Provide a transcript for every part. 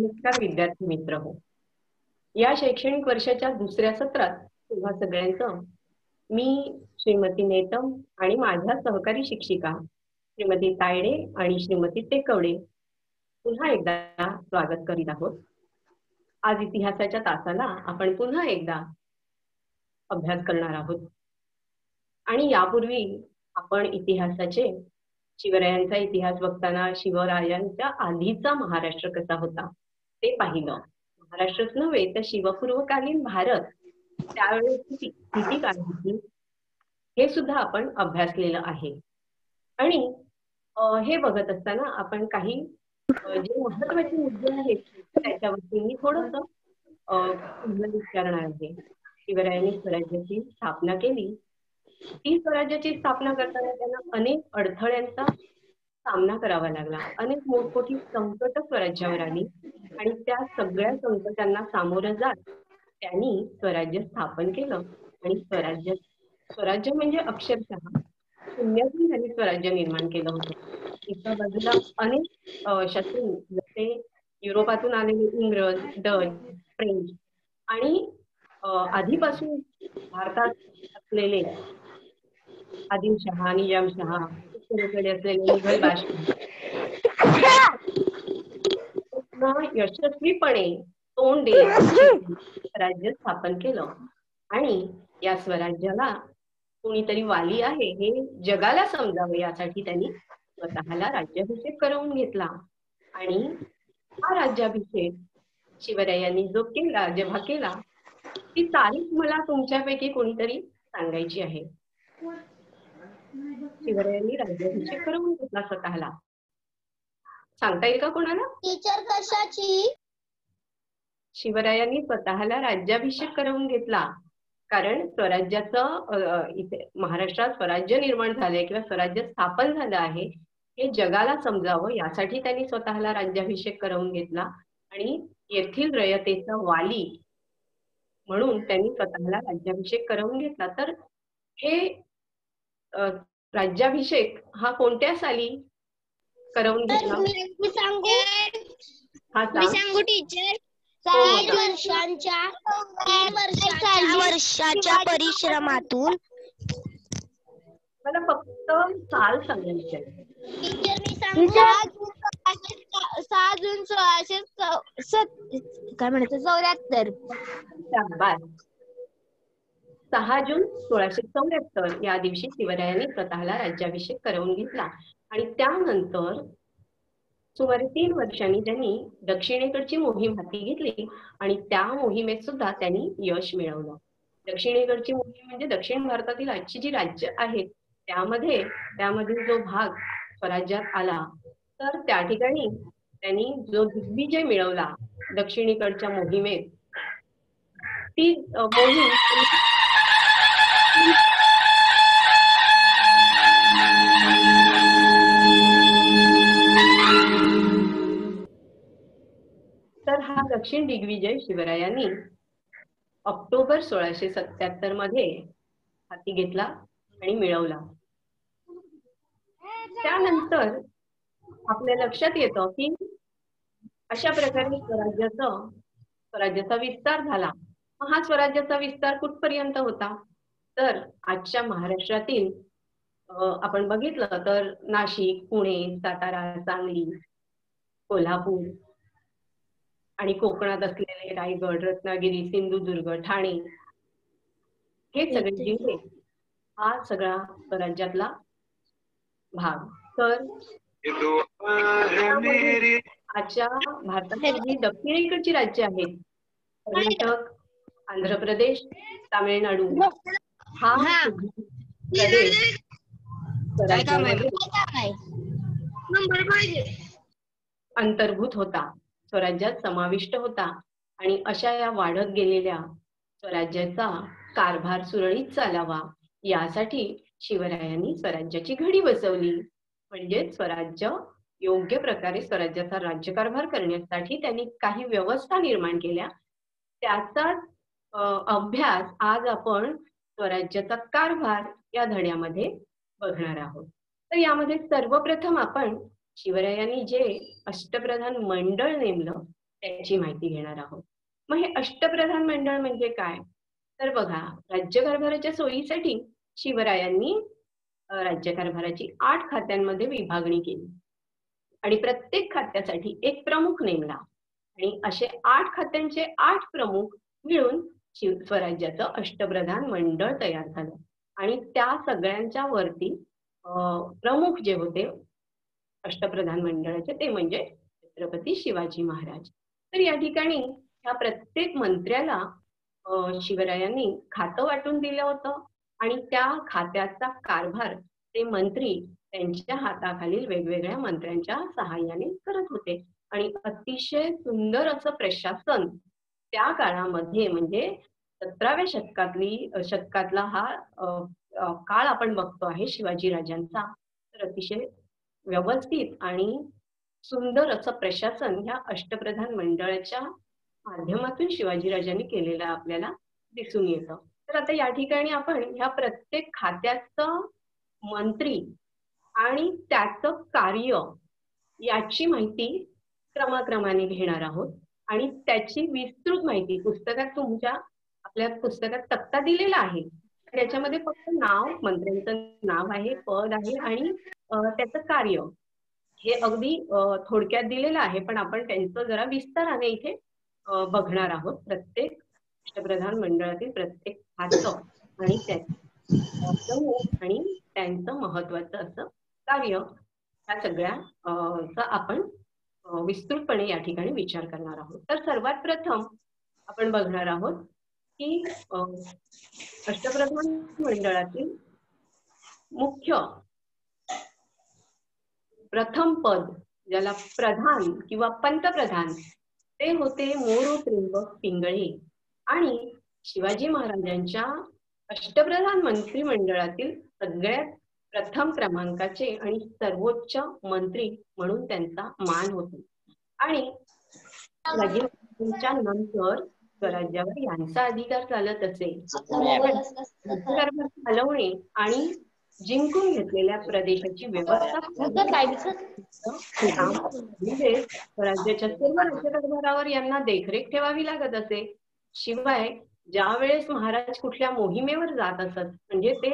नमस्कार विद्यार्थी मित्र हो. या शैक्षणिक वर्षाच्या दुसऱ्या सत्रात तुम्हा सगळ्यांचं मी श्रीमती नेतम आणि माझ्या सहकारी शिक्षिका श्रीमती तायडे आणि श्रीमती टेकवडे पुन्हा एकदा स्वागत करीत आहोत. आज इतिहासाच्या तासाला आपण पुन्हा एकदा अभ्यास करणार आहोत आणि यापूर्वी आपण इतिहासाचे शिवरायांचा इतिहास बघताना शिवरायांच्या आधीचा महाराष्ट्र कसा होता ते पाहिलं. महाराष्ट्रच नव्हे तर शिवपूर्वकालीन भारत त्यावेळेची स्थिती काय होती हे सुद्धा आपण अभ्यासलेलं आहे. आणि हे बघत असताना आपण काही जे महत्वाचे मुद्दे आहेत त्याच्यावरती मी थोडस विचारणार आहे. शिवरायांनी स्वराज्याची स्थापना केली. ही स्वराज्याची स्थापना करताना त्यांना अनेक अडथळ्यांचा सामना करावा लागला. अनेक मोठमोठी संकट स्वराज्यावर आली आणि त्या सगळ्या संकटांना सामोरं जात त्यांनी स्वराज्य स्थापन केलं. आणि स्वराज्य म्हणजे अक्षरशः शून्यातून त्यांनी स्वराज्य निर्माण केलं होतं. एका बाजूला अनेक शत्रू जसे युरोपातून आलेले इंग्रज, डच, फ्रेंच आणि आधीपासून भारतात असलेले आदिलशहा, निजामशहा, उत्तरेकडे असलेले मुघल बादशाह यशस्वीपणे तोंड देत स्वराज्य स्थापन केलं. आणि या स्वराज्याला कोणीतरी वाली आहे हे जगाला समजावं यासाठी त्यांनी स्वतःला राज्याभिषेक करवून घेतला. आणि हा राज्याभिषेक शिवरायांनी जो केला, जेव्हा केला ती तारीख मला तुमच्यापैकी कोणीतरी सांगायची आहे. शिवरायांनी राज्याभिषेक करवून घेतला स्वतःला, सांगता येईल का कोणाला? टीचर कशाची? शिवरायांनी स्वतःला राज्याभिषेक करवून घेतला कारण स्वराज्याचं इथे महाराष्ट्रात स्वराज्य निर्माण झालंय किंवा स्वराज्य स्थापन झालं आहे हे जगाला समजावं यासाठी त्यांनी स्वतःला राज्याभिषेक करवून घेतला. आणि येथील रयतेचा वाली म्हणून त्यांनी स्वतःला राज्याभिषेक करवून घेतला. तर हे राज्याभिषेक हा कोणत्या साली करवून घेतला? मी सांगू टीचर. 3 वर्षाच्या परिश्रमातून मला फक्त साल सांगायचे आहे. टीचर मी सांगू 6 जून 1674. 6 जून 1674 या दिवशी शिवरायांनी स्वतःला राज्याभिषेक करवून घेतला. आणि त्यानंतर सुमारे 3 वर्षांनी त्यांनी दक्षिणेकडची मोहीम हाती घेतली आणि त्या मोहिमेत सुद्धा त्यांनी यश मिळवलं. दक्षिणेकडची मोहीम म्हणजे दक्षिण भारतातील आजची जी राज्य आहेत त्यामधील जो भाग स्वराज्यात आला तर त्या ठिकाणी त्यांनी जो दिग्विजय मिळवला दक्षिणेकडच्या मोहिमेत ती मोहीम तर हा दक्षिण दिग्विजय शिवरायांनी ऑक्टोबर 1677 मध्ये हाती घेतला आणि मिळवला. त्यानंतर आपल्या लक्षात येतं की अशा प्रकारे स्वराज्याचा विस्तार झाला. हा स्वराज्याचा विस्तार कुठपर्यंत होता तर आजच्या महाराष्ट्रातील आपण बघितलं तर नाशिक, पुणे, सातारा, सांगली, कोल्हापूर आणि कोकणात असलेले रायगड, रत्नागिरी, सिंधुदुर्ग, ठाणे हे सगळे जिल्हे हा सगळा स्वराज्यातला भाग. तर आजच्या भारतातील जी दक्षिणेकडची राज्य आहेत कर्नाटक, आंध्र प्रदेश, तामिळनाडू हा प्रदेश अंतर्भूत होता, स्वराज्यात समाविष्ट होता. आणि अशा या वाढत गेलेल्या स्वराज्याचा कारभार सुरळीत चालावा यासाठी शिवरायांनी स्वराज्याची घडी बसवली. म्हणजे स्वराज्य योग्य प्रकारे स्वराज्याचा राज्यकारभार करण्यासाठी त्यांनी काही व्यवस्था निर्माण केल्या. त्याचा अभ्यास आज आपण स्वराज्याचा कारभार या धड्यामध्ये बघणार आहोत. तर यामध्ये सर्वप्रथम आपण शिवरायांनी जे अष्टप्रधान मंडळ नेमलं त्याची माहिती घेणार आहोत. मग हे अष्टप्रधान मंडळ म्हणजे काय? तर बघा, राज्यकारभाराच्या सोयीसाठी शिवरायांनी राज्यकारभाराची 8 खात्यांमध्ये विभागणी केली आणि प्रत्येक खात्यासाठी एक प्रमुख नेमला आणि असे 8 खात्यांचे 8 प्रमुख मिळून स्वराज्याचं अष्टप्रधान मंडळ तयार झालं आणि त्या सगळ्यांच्या वरती प्रमुख जे होते अष्टप्रधान मंडळाचे ते म्हणजे छत्रपती शिवाजी महाराज. तर या ठिकाणी ह्या प्रत्येक मंत्र्याला शिवरायांनी खातं वाटून दिलं होतं आणि त्या खात्याचा कारभार ते मंत्री त्यांच्या हाताखालील वेगवेगळ्या मंत्र्यांच्या सहाय्याने करत होते आणि अतिशय सुंदर असं प्रशासन त्या काळामध्ये म्हणजे 17व्या शतकातला हा काळ आपण बघतो आहे शिवाजी राजांचा. तर अतिशय व्यवस्थित आणि सुंदर असं प्रशासन ह्या अष्टप्रधान मंडळाच्या माध्यमातून शिवाजीराजांनी केलेलं आपल्याला दिसून येतं. तर आता या ठिकाणी आपण ह्या प्रत्येक खात्याचं मंत्री आणि त्याचं कार्य याची माहिती क्रमाक्रमाने घेणार आहोत आणि त्याची विस्तृत माहिती तुमच्या आपल्या पुस्तकात तक्ता दिलेला आहे. त्याच्यामध्ये फक्त नाव, मंत्र्यांचं नाव आहे, पद आहे आणि त्याचं कार्य हे अगदी थोडक्यात दिलेलं आहे, पण आपण त्यांचं जरा विस्ताराने इथे बघणार आहोत. प्रत्येक अष्टप्रधान मंडळातील प्रत्येक खातं आणि आणि त्यांचं महत्वाचं असं कार्य या सगळ्या आपण विस्तृतपणे या ठिकाणी विचार करणार आहोत. तर सर्वात प्रथम आपण बघणार आहोत की अष्टप्रधान मंडळातील मुख्य प्रथम पद ज्याला प्रधान किंवा पंतप्रधान ते होते मोरू त्र्यंबक पिंगळे आणि शिवाजी महाराजांच्या अष्टप्रधान मंत्रिमंडळातील सगळ्यात प्रथम क्रमांकाचे आणि सर्वोच्च मंत्री म्हणून त्यांचा मान होता आणि शिवाजी महाराजांच्या नंतर स्वराज्यावर यांचा अधिकार चालत असे. चालवणे आणि जिंकून घेतलेल्या प्रदेशाची व्यवस्था राज्याच्या सर्व राज्यकारभारावर यांना देखरेख ठेवावी लागत असे. शिवाय ज्या वेळेस महाराज कुठल्या मोहिमेवर जात असत म्हणजे ते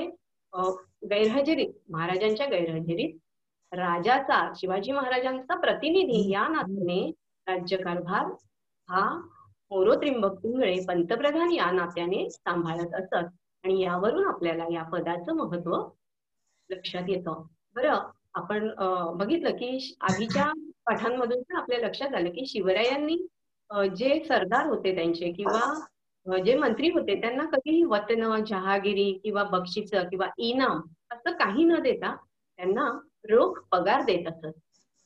गैरहजेरीत महाराजांच्या गैरहजेरीत राजाचा शिवाजी महाराजांचा प्रतिनिधी या नात्याने राज्यकारभार हा मोरो त्र्यंबक पिंगळे पंतप्रधान या नात्याने सांभाळत असत आणि यावरून आपल्याला या पदाचं महत्व लक्षात येतं. बरं, आपण बघितलं की आधीच्या पाठांमधून पण आपल्या लक्षात आलं की शिवरायांनी जे सरदार होते त्यांचे किंवा जे मंत्री होते त्यांना कधीही वतन, जहागिरी किंवा बक्षीस किंवा इनाम असं काही न देता त्यांना रोख पगार देत असत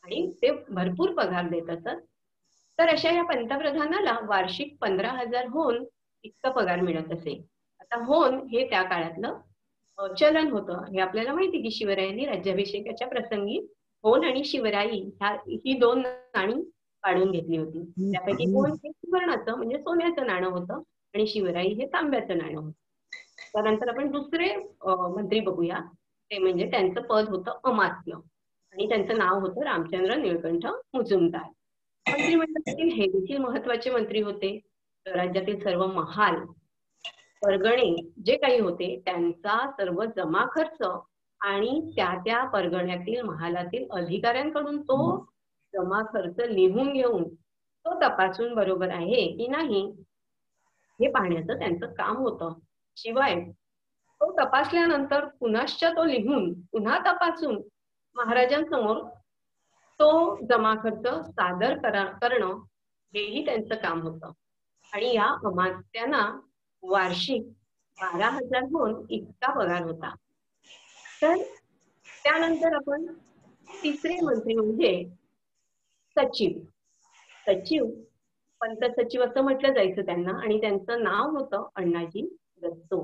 आणि ते भरपूर पगार देत असत. तर अशा या पंतप्रधानाला वार्षिक 15,000 होन इतका पगार मिळत असे. आता होन हे त्या काळातलं चलन होतं. हे आपल्याला माहिती की शिवरायांनी राज्याभिषेकाच्या प्रसंगी होन आणि शिवराई ही 2 नाणी काढून घेतली होती. त्यापैकी होन हे सुवर्णाचं म्हणजे सोन्याचं नाणं होतं आणि शिवराई हे तांब्याचं नाणं होतं. त्यानंतर आपण दुसरे मंत्री बघूया, ते म्हणजे त्यांचं पद होतं अमात्य आणि त्यांचं नाव होतं रामचंद्र निळकंठ मुजुमदार. मंत्रिमंडळातील हे देखील महत्वाचे मंत्री होते. राज्यातील सर्व महाल परगणे जे काही होते त्यांचा सर्व जमा खर्च आणि त्या परगण्यातील महालातील अधिकाऱ्यांकडून तो जमा खर्च लिहून घेऊन तो तपासून बरोबर आहे की नाही हे पाहण्याचं त्यांचं काम होतं. शिवाय तो तपासल्यानंतर पुनश्च तो लिहून पुन्हा तपासून महाराजांसमोर तो जमा खर्च सादर करणं हेही त्यांचं काम होतं आणि या अमात्यांना वार्षिक 12,000 होऊन इतका पगार होता. तर त्यानंतर आपण तिसरे मंत्री म्हणजे सचिव. सचिव पंत सचिव असं म्हटलं जायचं त्यांना आणि त्यांचं नाव होतं अण्णाजी दत्तो.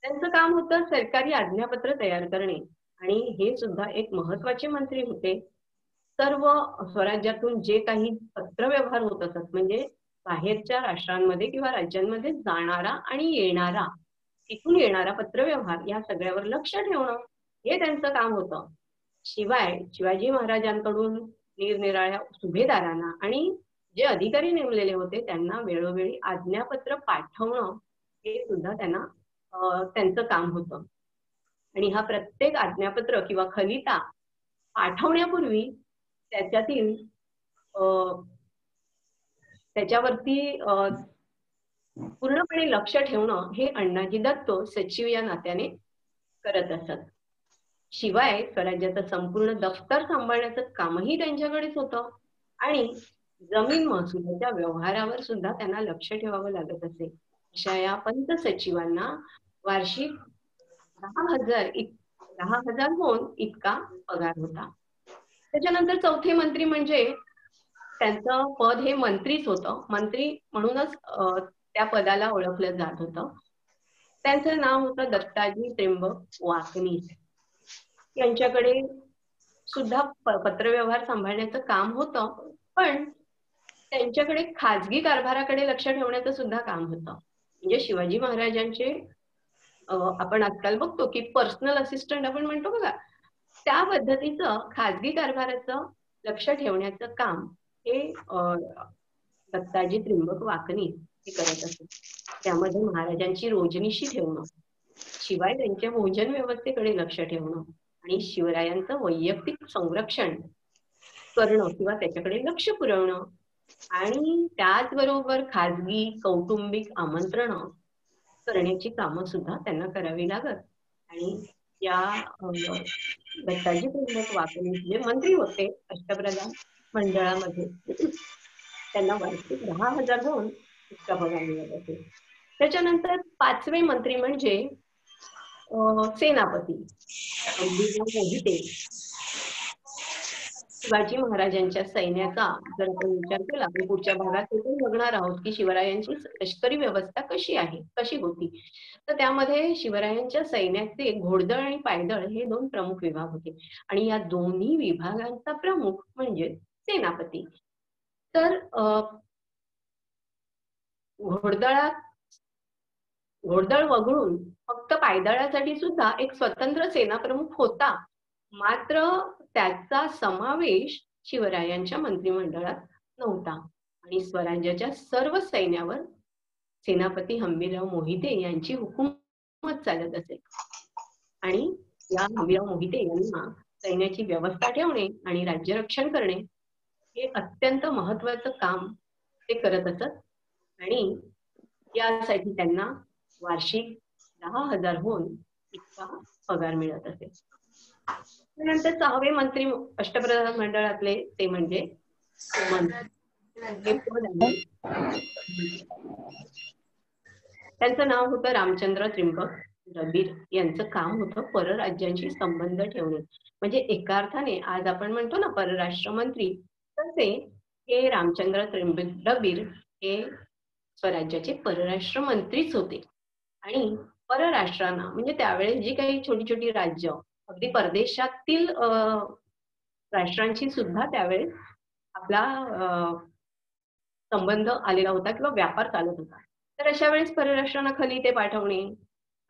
त्यांचं काम होतं सरकारी आज्ञापत्र तयार करणे आणि हे सुद्धा एक महत्वाचे मंत्री होते. सर्व स्वराज्यातून जे काही पत्रव्यवहार होत असत म्हणजे बाहेरच्या राष्ट्रांमध्ये किंवा राज्यांमध्ये जाणारा आणि येणारा तिथून येणारा पत्रव्यवहार या सगळ्यावर लक्ष ठेवणं हे त्यांचं काम होतं. शिवाय शिवाजी महाराजांकडून निरनिराळ्या सुभेदारांना आणि जे अधिकारी नेमलेले होते त्यांना वेळोवेळी आज्ञापत्र पाठवणं हे सुद्धा त्यांचं काम होतं. आणि हा प्रत्येक आज्ञापत्र किंवा खलिता पाठवण्यापूर्वी त्याच्यातील त्याच्यावरती पूर्णपणे लक्ष ठेवणं हे अण्णाजी दत्त सचिव या नात्याने करत असत. शिवाय स्वराज्याचं संपूर्ण दफ्तर सांभाळण्याचं कामही त्यांच्याकडेच होतं आणि जमीन महसुलाच्या व्यवहारावर सुद्धा त्यांना लक्ष ठेवावं लागत असे. अशा या पंत सचिवांना वार्षिक 10,000 होऊन इतका पगार होता. त्याच्यानंतर चौथे मंत्री म्हणजे त्यांचं पद हे मंत्रीच होतं. मंत्री म्हणूनच त्या पदाला ओळखलं जात होतं. त्यांचं नाव होतं दत्ताजी त्र्यंबक वाकनीस. यांच्याकडे सुद्धा पत्रव्यवहार सांभाळण्याचं काम होतं, पण त्यांच्याकडे खाजगी कारभाराकडे लक्ष ठेवण्याचं सुद्धा काम होतं. म्हणजे शिवाजी महाराजांचे आपण आजकाल बघतो की पर्सनल असिस्टंट आपण म्हणतो बघा, त्या पद्धतीचं खाजगी कारभाराचं लक्ष ठेवण्याचं काम हे दत्ताजी त्र्यंबक वाकनीस हे करत असत. त्यामध्ये महाराजांची रोजनिशी ठेवणं, शिवाय त्यांच्या भोजन व्यवस्थेकडे लक्ष ठेवणं आणि शिवरायांचं वैयक्तिक संरक्षण करणं किंवा त्याच्याकडे लक्ष पुरवणं आणि त्याचबरोबर खाजगी कौटुंबिक आमंत्रणं करण्याची कामं सुद्धा त्यांना करावी लागत. आणि या दत्ताजी त्र्यंबक वाकनीस जे मंत्री होते अष्टप्रधान मंडळामध्ये, त्यांना वार्षिक 10,000 होऊन इतका पगार मिळत असे. त्याच्यानंतर पाचवे मंत्री म्हणजे सेनापती हंबीरराव मोहिते. शिवाजी महाराजांच्या सैन्याचा जर आपण विचार केला आणि पुढच्या भागात आपण बघणार आहोत की शिवरायांची लष्करी व्यवस्था कशी होती, तर त्यामध्ये शिवरायांच्या सैन्याचे घोडदळ आणि पायदळ हे दोन प्रमुख विभाग होते आणि या दोन्ही विभागांचा प्रमुख म्हणजे सेनापती. तर घोडदळ वगळून फक्त पायदळासाठी सुद्धा एक स्वतंत्र सेनाप्रमुख होता, मात्र त्याचा समावेश शिवरायांच्या मंत्रिमंडळात नव्हता आणि स्वराज्याच्या सर्व सैन्यावर सेनापती हंबीरराव मोहिते यांची हुकूमत चालत असे. आणि या हंबीरराव मोहिते यांना सैन्याची व्यवस्था ठेवणे आणि राज्यरक्षण करणे हे अत्यंत महत्वाचं काम ते करत असत आणि यासाठी त्यांना वार्षिक 10,000 होऊन इतका पगार मिळत असे. त्यानंतर सहावे मंत्री अष्टप्रधान मंडळातले ते म्हणजे हे पद आहे. त्यांचं नाव होतं रामचंद्र त्र्यंबक रबीर. यांचं काम होतं परराज्यांशी संबंध ठेवणे. म्हणजे एका अर्थाने आज आपण म्हणतो ना परराष्ट्र मंत्री, तसे हे रामचंद्र त्र्यंबक रबीर हे स्वराज्याचे परराष्ट्र मंत्रीच होते. आणि परराष्ट्रांना म्हणजे त्यावेळेस जी काही छोटी छोटी राज्य अगदी परदेशातील राष्ट्रांशी सुद्धा त्यावेळेस आपला संबंध आलेला होता किंवा व्यापार चालत होता. तर अशा वेळेस परराष्ट्रांना खलिते पाठवणे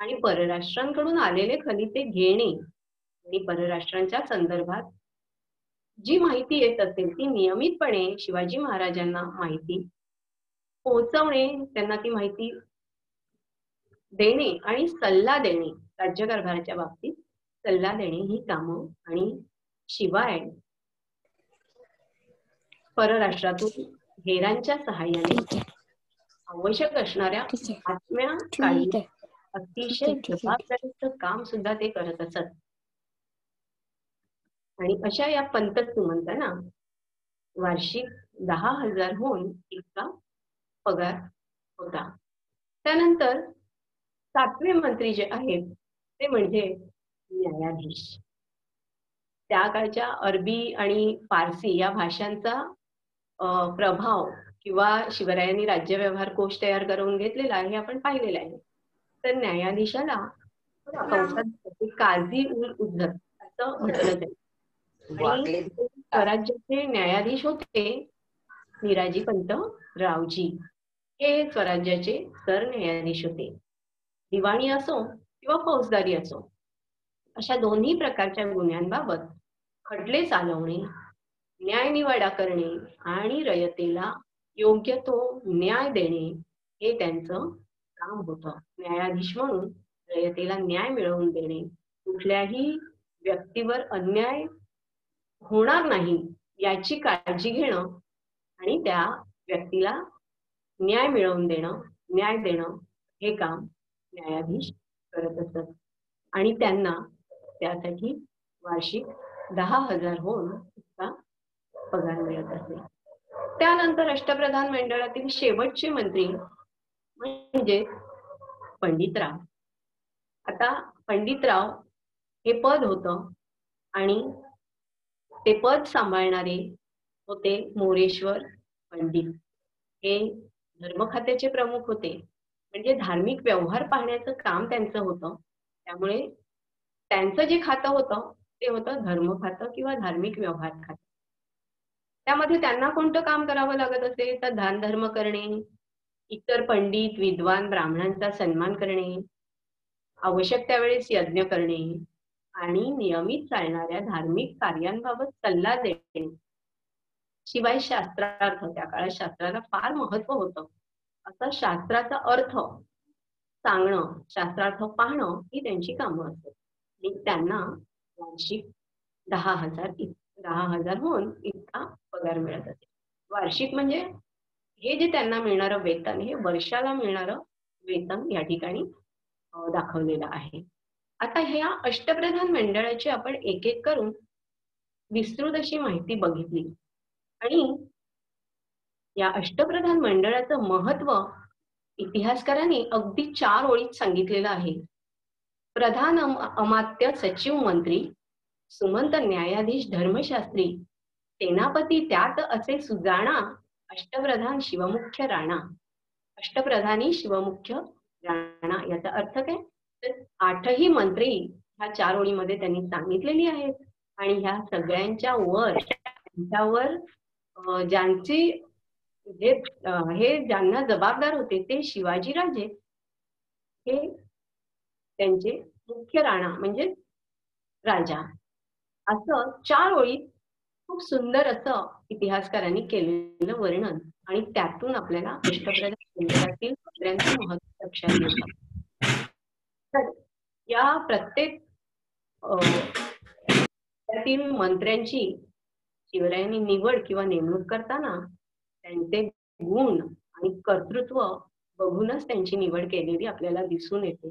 आणि परराष्ट्रांकडून आलेले खलिते घेणे आणि परराष्ट्रांच्या संदर्भात जी माहिती येत असेल ती नियमितपणे शिवाजी महाराजांना माहिती पोहोचवणे, त्यांना ती माहिती देणे आणि सल्ला देणे, राज्यकारभाराच्या बाबतीत सल्ला देणे ही कामं आणि शिवाय परराष्ट्रातून हेरांच्या सहाय्याने आवश्यक असणाऱ्या बातम्या काढणे अतिशय जबाबदारीचं काम सुद्धा ते करत असत. आणि अशा या पंत सुमंतांना वार्षिक 10,000 होऊन इतका पगार होता. त्यानंतर सातवे मंत्री जे आहेत ते म्हणजे न्यायाधीश. त्या काळच्या अरबी आणि फारसी या भाषांचा प्रभाव किंवा शिवरायांनी राज्य व्यवहार कोश तयार करून घेतलेला आहे हे आपण पाहिलेलं आहे. तर न्यायाधीशाला काझी उल उझ्झत असं म्हटलं जाईल. आणि स्वराज्याचे न्यायाधीश होते निराजीपंत रावजी. हे स्वराज्याचे सरन्यायाधीश होते. दिवाणी असो किंवा फौजदारी असो, अशा दोन्ही प्रकारच्या गुन्ह्यांबाबत खटले चालवणे, न्यायनिवाडा करणे आणि रयतेला योग्य तो न्याय देणे हे त्यांचं काम होतं. न्यायाधीश म्हणून रयतेला न्याय मिळवून देणे, कुठल्याही व्यक्तीवर अन्याय होणार नाही याची काळजी घेणं आणि त्या व्यक्तीला न्याय मिळवून देणं, न्याय देणं हे काम न्यायाधीश करत असत. आणि त्यांना त्यासाठी वार्षिक 10,000 इतका पगार मिळत असे. त्यानंतर अष्टप्रधान मंडळातील शेवटचे मंत्री म्हणजे पंडितराव. आता पंडितराव हे पद होतं आणि ते पद सांभाळणारे होते मोरेश्वर पंडित. हे धर्म खात्याचे प्रमुख होते, म्हणजे धार्मिक व्यवहार पाहण्याचं काम त्यांचं होतं. त्यामुळे त्यांचं जे खातं होतं ते होतं धर्म खातं किंवा धार्मिक व्यवहार खातं. त्यामध्ये त्यांना कोणतं काम करावं लागत असे तर दान धर्म करणे, इतर पंडित विद्वान ब्राह्मणांचा सन्मान करणे, आवश्यक त्यावेळेस यज्ञ करणे आणि नियमित चालणाऱ्या धार्मिक कार्यांबाबत सल्ला देणे. शिवाय शास्त्रार्थ, त्या काळात शास्त्राला फार महत्व होतं. असा शास्त्राचा अर्थ सांगणं, शास्त्रार्थ पाहणं ही त्यांची कामं असत. आणि त्यांना वार्षिक 10,000 इतका पगार मिळत असे. वार्षिक म्हणजे हे जे त्यांना मिळणारं वेतन हे वर्षाला मिळणारं वेतन या ठिकाणी दाखवलेलं आहे. आता ह्या अष्टप्रधान मंडळाची आपण एक एक करून विस्तृत अशी माहिती बघितली आणि या अष्टप्रधान मंडळाचं महत्व इतिहासकारांनी अगदी 4 ओळीत सांगितलेलं आहे. प्रधान अमात्य सचिव मंत्री, सुमंत न्यायाधीश धर्मशास्त्री, सेनापती त्यात असे सुजाणा, अष्टप्रधान शिवमुख्य राणा. अष्टप्रधानी शिवमुख्य राणा याचा अर्थ काय तर 8ही मंत्री ह्या 4 ओळीमध्ये त्यांनी सांगितलेली आहेत. आणि ह्या सगळ्यांच्या वर त्यांच्यावर ज्यांची जे हे ज्यांना जबाबदार होते ते शिवाजीराजे हे त्यांचे मुख्य राणा म्हणजे राजा. असं 4 ओळीत खूप सुंदर असं इतिहासकारांनी केलेलं वर्णन आणि त्यातून आपल्याला अष्टप्रधान मंडळातील मंत्र्यांचं महत्व लक्षात येतं. तर या प्रत्येक त्यातील मंत्र्यांची शिवरायांनी निवड किंवा नेमणूक करताना त्यांचे गुण आणि कर्तृत्व बघूनच त्यांची निवड केलेली आपल्याला दिसून येते.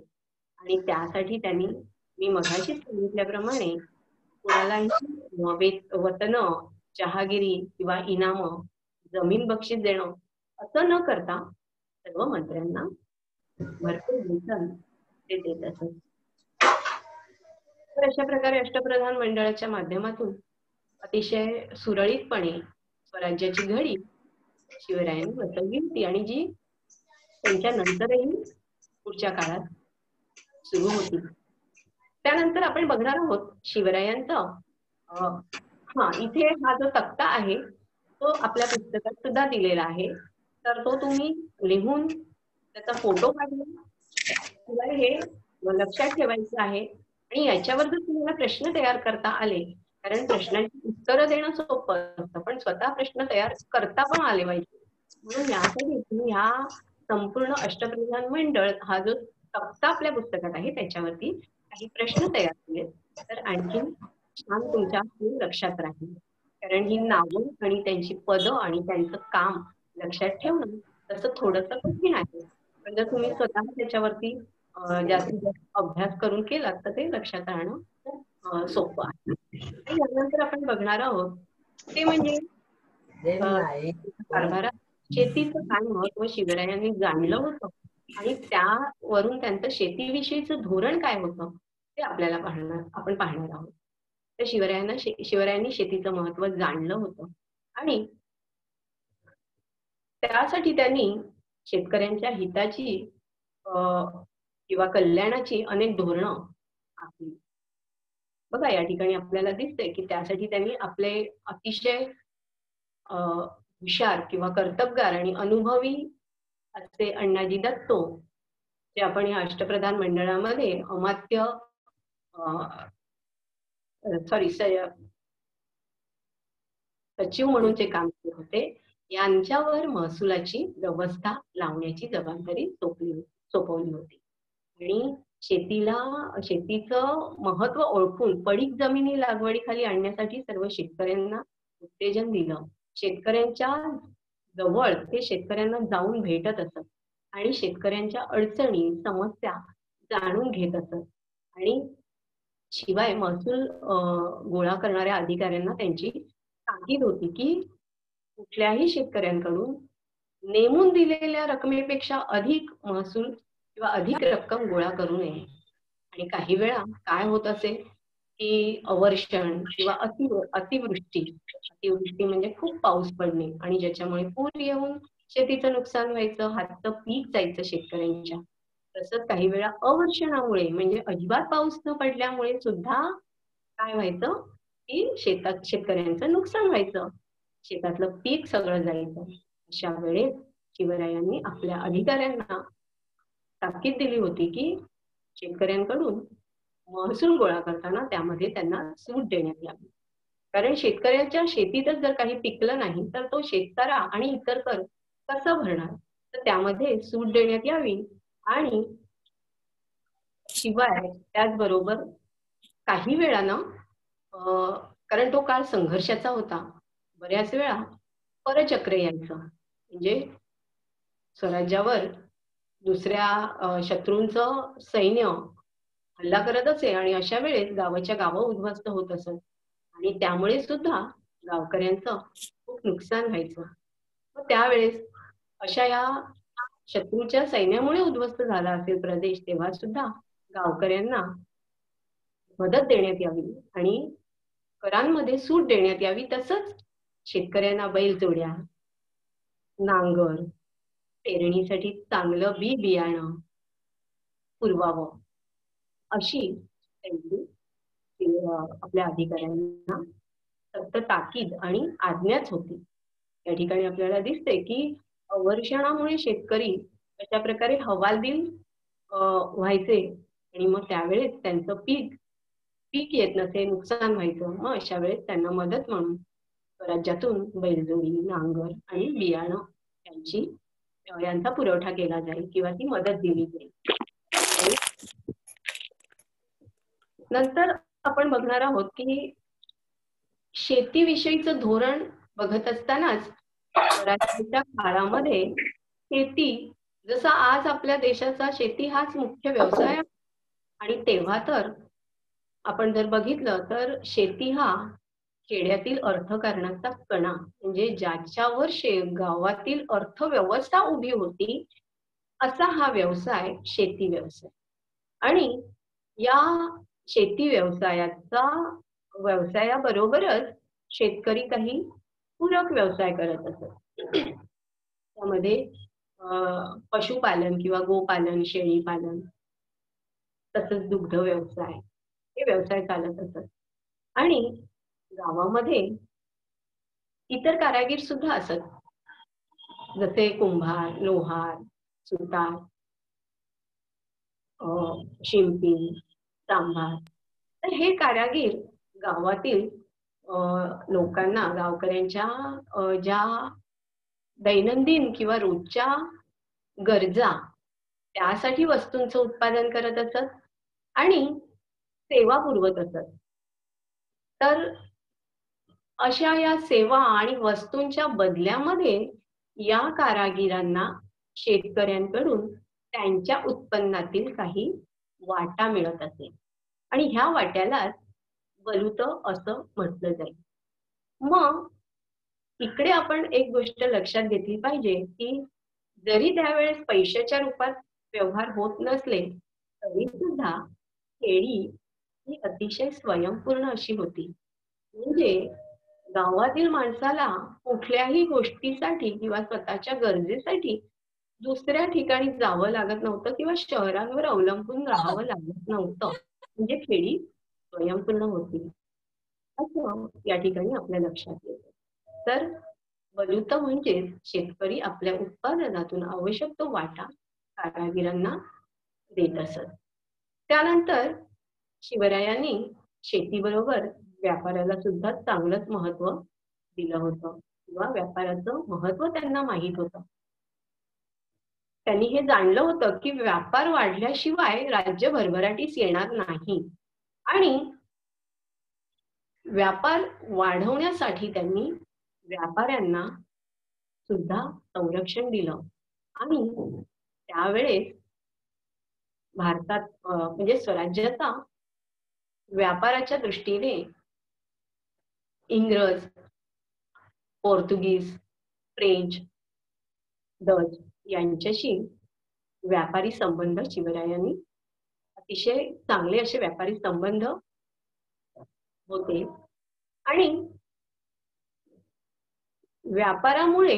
आणि त्यासाठी त्यांनी मी मघाशी सांगितल्याप्रमाणे कुणालाही वतन, चहागिरी किंवा इनाम, जमीन बक्षीस देणं असं न करता सर्व मंत्र्यांना भरपूर वेतन ते देत असत. तर अशा प्रकारे अष्टप्रधान मंडळाच्या माध्यमातून अतिशय सुरळीतपणे स्वराज्याची घडी शिवरायांनी बसवली होती आणि जी त्यांच्या नंतरही पुढच्या काळात सुरू होती. त्यानंतर आपण बघणार आहोत शिवरायांचा इथे हा जो तक्ता आहे तो आपल्या पुस्तकात सुद्धा दिलेला आहे. तर तो तुम्ही लिहून त्याचा फोटो काढला शिवाय हे लक्षात ठेवायचं आहे. आणि याच्यावर जर तुम्हाला प्रश्न तयार करता आले, कारण प्रश्नांची उत्तरं देणं सोपं असतं पण स्वतः प्रश्न तयार करता पण आले पाहिजे. म्हणून यासाठी तुम्ही ह्या संपूर्ण अष्टप्रधान मंडळ हा जो तक्ता आपल्या पुस्तकात आहे त्याच्यावरती काही प्रश्न तयार केले तर आणखी छान तुमच्या लक्षात राहील. कारण ही नावं आणि त्यांची पदं आणि त्यांचं काम लक्षात ठेवणं तसं थोडंसं कठीण आहे. पण जर तुम्ही स्वतः त्याच्यावरती जास्तीत जास्त अभ्यास करून केला तर ते लक्षात राहणं सोपं आहे. आणि यानंतर आपण बघणार आहोत ते म्हणजे कारभारात शेतीचं काय महत्व शिवरायांनी जाणलं होतं आणि त्यावरून त्यांचं शेतीविषयीचं धोरण काय होतं ते आपल्याला आपण पाहणार आहोत. तर शिवरायांनी शेतीचं महत्व जाणलं होतं आणि त्यासाठी त्यांनी शेतकऱ्यांच्या हिताची किंवा कल्याणाची अनेक धोरणं आखली. बघा या ठिकाणी आपल्याला दिसते की त्यासाठी त्यांनी आपले अतिशय हुशार किंवा कर्तबगार आणि अनुभवी असे अण्णाजी दत्तो जे आपण या अष्टप्रधान मंडळामध्ये अमात्य सचिव म्हणून जे काम करत होते यांच्यावर महसुलाची व्यवस्था लावण्याची जबाबदारी सोपवली होती. आणि शेतीचं महत्व ओळखून पडीक जमिनी लागवडीखाली आणण्यासाठी सर्व शेतकऱ्यांना उत्तेजन दिलं. शेतकऱ्यांच्या जवळ ते शेतकऱ्यांना जाऊन भेटत असत आणि शेतकऱ्यांच्या अडचणी, समस्या जाणून घेत असत. आणि शिवाय महसूल गोळा करणाऱ्या अधिकाऱ्यांना त्यांची ताकीद होती की कुठल्याही शेतकऱ्यांकडून नेमून दिलेल्या रकमेपेक्षा अधिक महसूल किंवा अधिक रक्कम गोळा करू नये. आणि काही वेळा काय होत असे की अवर्षण किंवा अतिवृष्टी म्हणजे खूप पाऊस पडणे आणि ज्याच्यामुळे पूर येऊन शेतीचं नुकसान व्हायचं, हातचं पीक जायचं शेतकऱ्यांच्या. तसंच काही वेळा अवर्षणामुळे म्हणजे अजिबात पाऊस न पडल्यामुळे सुद्धा काय व्हायचं की शेतकऱ्यांचं नुकसान व्हायचं, शेतातलं पीक सगळं जायचं. अशा वेळेस शिवरायांनी आपल्या अधिकाऱ्यांना ताकीद दिली होती की शेतकऱ्यांकडून महसूल गोळा करताना त्यामध्ये त्यांना सूट देण्यात यावी. कारण शेतकऱ्याच्या शेतीतच जर काही पिकलं नाही तर तो शेतकरा आणि इतर कर कसं भरणार, तर त्यामध्ये सूट देण्यात यावी. आणि शिवाय त्याचबरोबर काही वेळानं कारण तो काळ संघर्षाचा होता, बऱ्याच वेळा परचक्र यायचं म्हणजे स्वराज्यावर दुसऱ्या शत्रूंचं सैन्य हल्ला करत असे आणि अशा वेळेस गावाच्या गावं उद्ध्वस्त होत असत आणि त्यामुळे सुद्धा गावकऱ्यांचं खूप नुकसान व्हायचं. मग त्यावेळेस अशा या शत्रूच्या सैन्यामुळे उद्ध्वस्त झाला असेल प्रदेश, तेव्हा सुद्धा गावकऱ्यांना मदत देण्यात यावी आणि करांमध्ये सूट देण्यात यावी. तसंच शेतकऱ्यांना बैलजोड्या, नांगर, पेरणीसाठी चांगलं बियाणं पुरवावं अशी त्यांची आपल्या अधिकाऱ्यांना फक्त ताकीद आणि आज्ञाच होती. या ठिकाणी आपल्याला दिसते की अवर्षणामुळे शेतकरी अशा प्रकारे हवालदिल व्हायचे आणि मग त्यावेळेस त्यांचं पीक येत नसे, नुकसान व्हायचं. मग अशा वेळेस त्यांना मदत म्हणून राज्यातून बैलजोडी, नांगर आणि बियाणं यांचा पुरवठा केला जाईल किंवा ती मदत दिली जाईल. नंतर आपण बघणार आहोत की शेतीविषयीचं धोरण बघत असतानाच स्वराज्याच्या काळामध्ये शेती, जसा आज आपल्या देशाचा शेती हाच मुख्य व्यवसाय आणि तेव्हा तर आपण जर बघितलं तर शेती हा खेड्यातील अर्थकारणाचा कणा म्हणजे ज्याच्यावर गावातील अर्थव्यवस्था उभी होती असा हा व्यवसाय शेती व्यवसाय. आणि या शेती व्यवसायाबरोबरच शेतकरी काही पूरक व्यवसाय करत असत. त्यामध्ये पशुपालन किंवा गोपालन, शेळीपालन, तसंच दुग्ध व्यवसाय हे व्यवसाय चालत असत. आणि गावामध्ये इतर कारागीर सुद्धा असत, जसे कुंभार, लोहार, सुतार, शिंपी, सांभार. तर हे कारागीर गावातील लोकांना, गावकऱ्यांच्या ज्या दैनंदिन किंवा रोजच्या गरजा त्यासाठी वस्तूंचं उत्पादन करत असत आणि सेवा पुरवत असत. तर अशा या सेवा आणि वस्तूंच्या बदल्यामध्ये या कारागिरांना शेतकऱ्यांकडून त्यांच्या उत्पन्नातील काही वाटा मिळत असे आणि ह्या वाट्यालाच बलुत असं म्हटलं जाईल. मग इकडे आपण एक गोष्ट लक्षात घेतली पाहिजे की जरी त्यावेळेस पैशाच्या रूपात व्यवहार होत नसले तरी सुद्धा खेडी ही अतिशय स्वयंपूर्ण अशी होती. म्हणजे गावातील माणसाला कुठल्याही गोष्टीसाठी किंवा स्वतःच्या गरजेसाठी दुसऱ्या ठिकाणी जावं लागत नव्हतं किंवा शहरांवर अवलंबून राहावं लागत नव्हतं. म्हणजे खेडी स्वयंपूर्ण होती असं या ठिकाणी आपल्या लक्षात येतं. तर बलुत म्हणजे शेतकरी आपल्या उत्पादनातून आवश्यक तो वाटा कारागिरांना देत असत. त्यानंतर शिवरायांनी शेतीबरोबर व्यापाराला सुद्धा चांगलंच महत्व दिलं होतं. किंवा व्यापाराचं महत्व त्यांना माहीत होतं. त्यांनी हे जाणलं होतं की व्यापार वाढल्याशिवाय राज्य भरभराटीस येणार नाही आणि व्यापार वाढवण्यासाठी त्यांनी व्यापाऱ्यांना सुद्धा संरक्षण दिलं आणि त्यावेळेस भारतात म्हणजे स्वराज्याचा व्यापाराच्या दृष्टीने इंग्रज, पोर्तुगीज, फ्रेंच, डच यांच्याशी व्यापारी संबंध शिवरायांनी अतिशय चांगले असे व्यापारी संबंध होते आणि व्यापारामुळे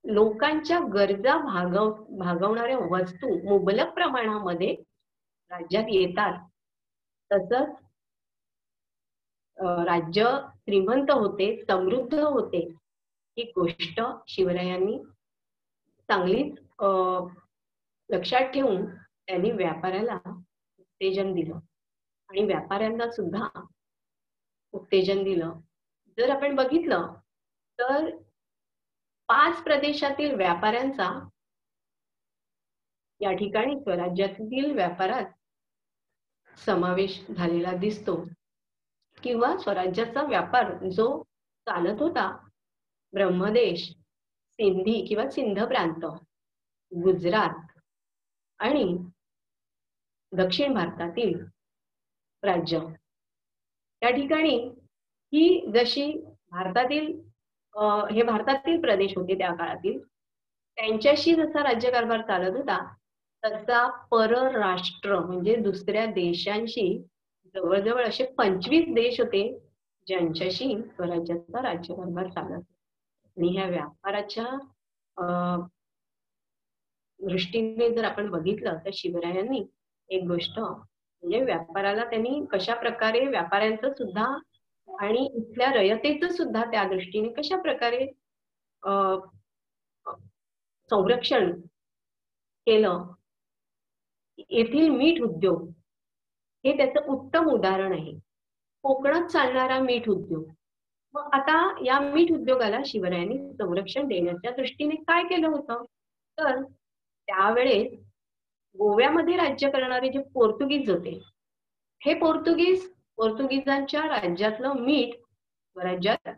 लोकांच्या गरजा भागवणाऱ्या वस्तू मुबलक प्रमाणामध्ये राज्यात येतात. तसंच राज्य श्रीमंत होते, समृद्ध होते. ही गोष्ट शिवरायांनी चांगलीच लक्षात ठेवून त्यांनी व्यापाराला उत्तेजन दिलं आणि व्यापाऱ्यांना सुद्धा उत्तेजन दिलं. जर आपण बघितलं तर 5 प्रदेशातील व्यापाऱ्यांचा या ठिकाणी स्वराज्यातील व्यापारात समावेश झालेला दिसतो किंवा स्वराज्याचा व्यापार जो चालत होता ब्रह्मदेश, सिंधी किंवा सिंध प्रांत, गुजरात आणि दक्षिण भारतातील राज्य या ठिकाणी ही जशी भारतातील हे भारतातील प्रदेश होते त्या काळातील त्यांच्याशी जसा राज्यकारभार चालत होता तसा परराष्ट्र म्हणजे दुसऱ्या देशांशी जवळजवळ असे 25 देश होते ज्यांच्याशी स्वराज्याचा राज्यकारभार चालत आणि ह्या व्यापाराच्या दृष्टीने जर आपण बघितलं तर शिवरायांनी एक गोष्ट म्हणजे व्यापाराला त्यांनी कशा प्रकारे व्यापाऱ्यांचं सुद्धा आणि इथल्या रयतेचं सुद्धा त्या दृष्टीने कशा प्रकारे संरक्षण केलं. येथील मीठ उद्योग हे त्याचं उत्तम उदाहरण आहे. कोकणात चालणारा मीठ उद्योग. मग आता या मीठ उद्योगाला शिवरायांनी संरक्षण देण्याच्या दृष्टीने काय केलं होतं तर त्यावेळेस गोव्यामध्ये राज्य करणारे जे पोर्तुगीज होते हे पोर्तुगीजांच्या राज्यातलं मीठ स्वराज्यात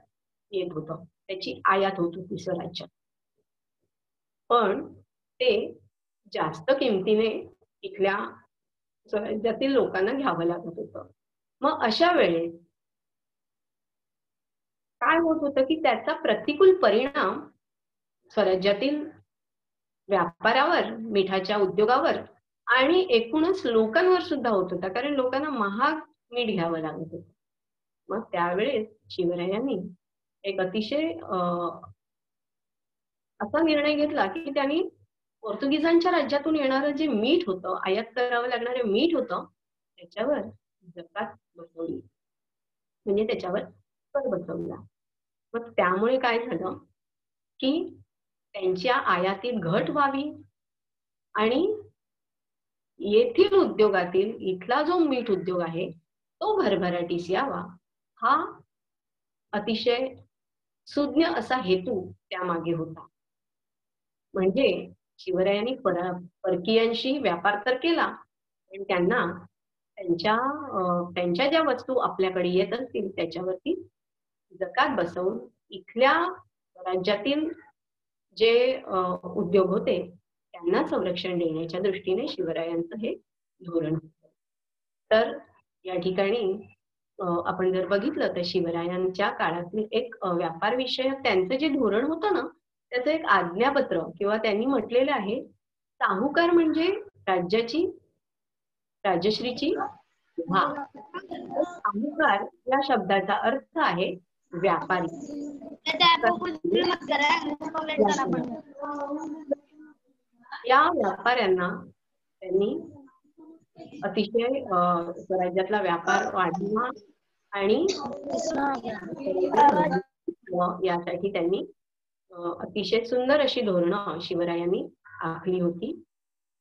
येत होतं. त्याची आयात होत होती स्वराज्यात. पण ते जास्त किमतीने इथल्या स्वराज्यातील लोकांना घ्यावं लागत होतं. मग अशा वेळेस काय होत होतं की त्याचा प्रतिकूल परिणाम स्वराज्यातील व्यापारावर, मिठाच्या उद्योगावर आणि एकूणच लोकांवर सुद्धा होत होता कारण लोकांना महाग मीठ घ्यावं लागत होतं. मग त्यावेळेस शिवरायांनी एक अतिशय असा निर्णय घेतला की त्यांनी पोर्तुगीजांच्या राज्यातून येणारं जे मीठ होतं आयात करावं लागणारं मीठ होतं त्याच्यावर जकात बसवली म्हणजे त्याच्यावर कर बसवला. मग त्यामुळे काय झालं की त्यांच्या आयातीत घट व्हावी आणि येथील उद्योगातील इथला जो मीठ उद्योग आहे तो भरभराटीस यावा हा अतिशय सुज्ञ असा हेतू त्यामागे होता. म्हणजे शिवरायांनी परकीयांशी व्यापार तर केला पण त्यांना त्यांच्या ज्या वस्तू आपल्याकडे येत असतील त्याच्यावरती जकात बसवून इथल्या राज्यातील जे उद्योग होते त्यांना संरक्षण देण्याच्या दृष्टीने शिवरायांचं हे धोरण होतं. तर या ठिकाणी आपण जर बघितलं तर शिवरायांच्या काळातील एक व्यापार विषयक त्यांचं जे धोरण होतं ना त्याचं एक आज्ञापत्र किंवा त्यांनी म्हटलेलं आहे साहुकार म्हणजे राजश्रीची साहुकार या शब्दाचा अर्थ आहे व्यापारी. या व्यापाऱ्यांना त्यांनी अतिशय स्वराज्यातला व्यापार वाढवणं आणि यासाठी त्यांनी अतिशय सुंदर अशी धोरणं शिवरायांनी आखली होती.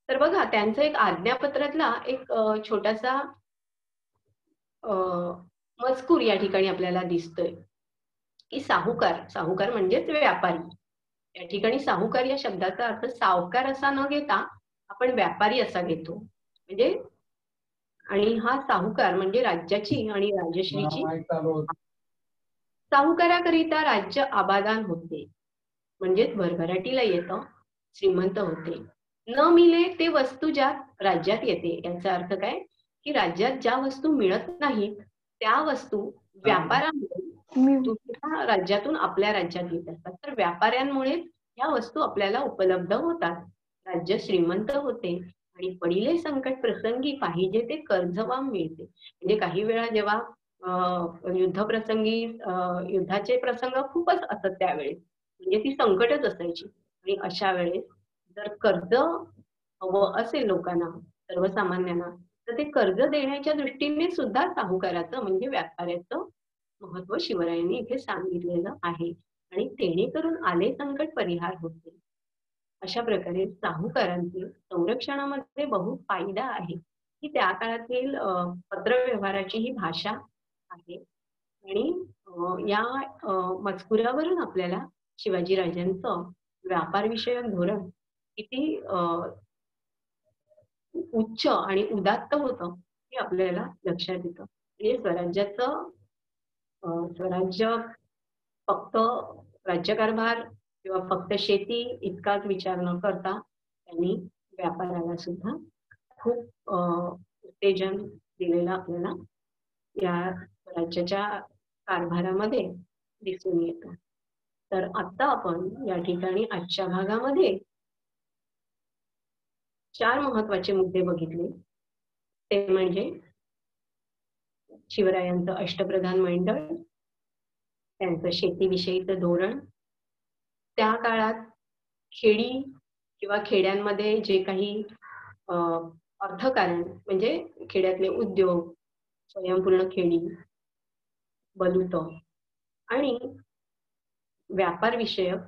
तर बघा त्यांचं एक आज्ञापत्रातला एक छोटासा मजकूर या ठिकाणी आपल्याला दिसतोय की साहूकार, साहूकार म्हणजेच व्यापारी. या ठिकाणी साहूकार या शब्दाचा अर्थ सावकार असा न घेता आपण व्यापारी असा घेतो. म्हणजे आणि हा साहूकार म्हणजे राज्याची आणि राजश्रीची. साहूकाराकरिता राज्य आबादान होते, म्हणजेच भरभराटीला येतं, श्रीमंत होते. न मिले ते वस्तू ज्या राज्यात येते. याचा अर्थ काय की राज्यात ज्या वस्तू मिळत नाहीत त्या वस्तू व्यापारामुळे दुसऱ्या राज्यातून आपल्या राज्यात येत असतात. तर व्यापाऱ्यांमुळे या वस्तू आपल्याला उपलब्ध होतात. राज्य श्रीमंत होते आणि पडिले संकट प्रसंगी पाहिजे ते कर्जवाम मिळते. म्हणजे काही वेळा जेव्हा युद्ध प्रसंगी युद्धाचे प्रसंग खूपच असत त्यावेळेस, म्हणजे ती संकटच असायची. आणि अशा वेळेस जर कर्ज हवं असेल लोकांना, सर्वसामान्यांना, तर ते कर्ज देण्याच्या दृष्टीने सुद्धा साहूकाराचं म्हणजे व्यापाऱ्याचं महत्व शिवरायांनी इथे सांगितलेलं आहे. आणि जेणेकरून आले संकट परिहार होते. अशा प्रकारे साहूकारांची संरक्षणामध्ये बहुत फायदा आहे की त्या काळातील पत्रव्यवहाराची ही भाषा आहे. आणि या मजकुरावरून आपल्याला शिवाजी राजांचं व्यापारविषयक धोरण किती उच्च आणि उदात्त होतं हे आपल्याला लक्षात येतं. म्हणजे स्वराज्य फक्त राज्यकारभार किंवा फक्त शेती इतकाच विचार न करता त्यांनी व्यापाराला सुद्धा खूप उत्तेजन दिलेलं आपल्याला या राज्याच्या कारभारामध्ये दिसून येतं. तर आता आपण या ठिकाणी आजच्या भागामध्ये 4 महत्वाचे मुद्दे बघितले. ते म्हणजे शिवरायांचं अष्टप्रधान मंडळ, त्यांचं शेतीविषयीचं धोरण, त्या काळात खेडी किंवा खेड्यांमध्ये जे काही अर्थकारण म्हणजे खेड्यातले उद्योग, स्वयंपूर्ण खेडी, बलुत आणि व्यापार विषयक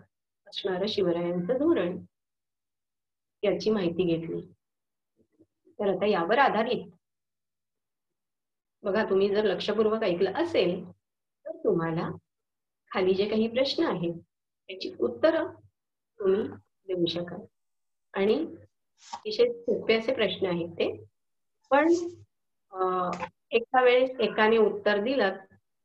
असणारं शिवरायांचं धोरण याची माहिती घेतली. तर आता यावर आधारित बघा, तुम्ही जर लक्षपूर्वक ऐकलं असेल तर तुम्हाला खाली जे काही प्रश्न आहेत त्याची उत्तरं तुम्ही देऊ शकाल. आणि अतिशय सोपे असे प्रश्न आहेत ते, पण एका वेळेस एकाने उत्तर दिलं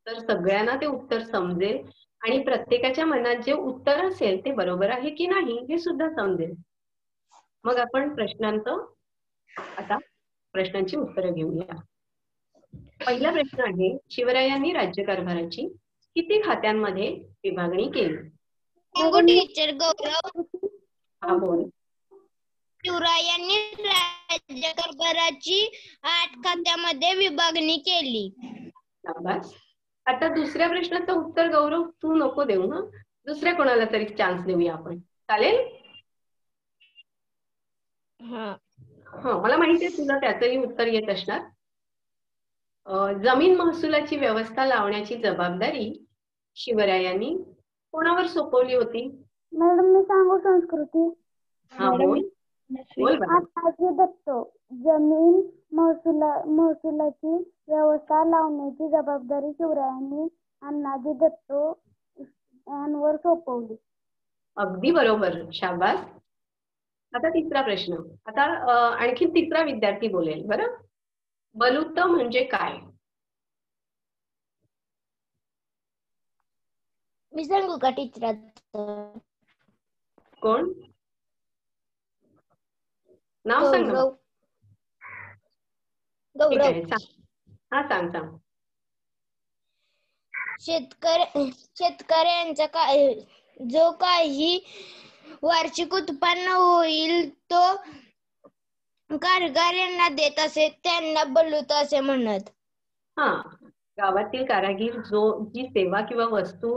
तर सगळ्यांना ते उत्तर समजेल आणि प्रत्येकाच्या मनात जे उत्तर असेल ते बरोबर आहे की नाही हे सुद्धा समजेल. मग आपण आता प्रश्नांची उत्तरं घेऊया. पहिला प्रश्न आहे, शिवरायांनी राज्यकारभाराची किती खात्यांमध्ये विभागणी केली? टीचर गौरव, हा बोल. शिवरायांनी राज्यकारभाराची 8 खात्यामध्ये विभागणी केली. शाबास. आता दुसऱ्या प्रश्नाचं उत्तर गौरव तू नको देऊ, ना दुसऱ्या कोणाला तरी चान्स देऊया आपण, चालेल? मला माहिती आहे तुला त्याचंही उत्तर येत असणार. जमीन महसुलाची व्यवस्था लावण्याची जबाबदारी शिवरायांनी कोणावर सोपवली होती? मॅडम मी सांगू संस्कृती. हा बोल. अण्णाजी दत्त. जमीन महसुलाची व्यवस्था लावण्याची जबाबदारी शिवरायांनी अण्णाजी दत्त यांवर सोपवली. अगदी बरोबर, शाबास. आता तिसरा प्रश्न. आता आणखी तिसरा विद्यार्थी बोलेल. बरं, बलुत म्हणजे काय? मी सांगू का टीचर? कोण? नाव सांग ना. ठीक आहे, सांग. हा सांग. शेतकऱ्यांचा जो काही वार्षिक उत्पन्न होईल तो कारागिरांना देत असे त्यांना बलुत असे म्हणत. गावातील कारागीर जी सेवा किंवा वस्तू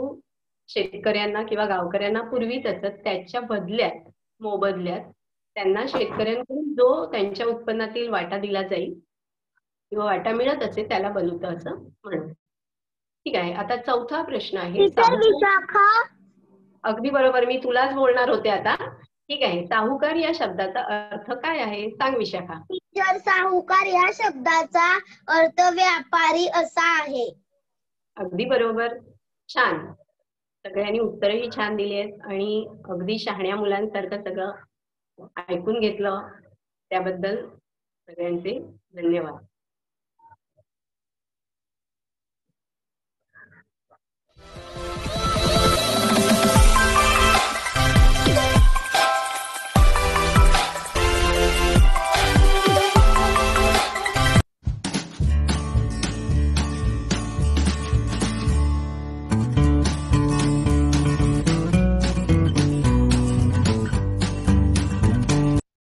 शेतकऱ्यांना किंवा गावकऱ्यांना पुरवीत असत त्याच्या बदल्यात मोबदल्यात त्यांना शेतकऱ्यांकडून जो त्यांच्या उत्पन्नातील वाटा दिला जाईल किंवा वाटा मिळत असे त्याला बलुत असं म्हणतात. ठीक आहे, आता चौथा प्रश्न आहे. अगदी बरोबर, मी तुलाच बोलणार होते आता. ठीक आहे, साहूकार या शब्दाचा अर्थ काय आहे सांग विशाखा. टीचर, साहूकार या शब्दाचा अर्थ व्यापारी असा आहे. अगदी बरोबर, छान. सगळ्यांनी उत्तरही छान दिली आहेत आणि अगदी शहाण्या मुलांसारखं सगळं ऐकून घेतलं. त्याबद्दल सगळ्यांचे धन्यवाद.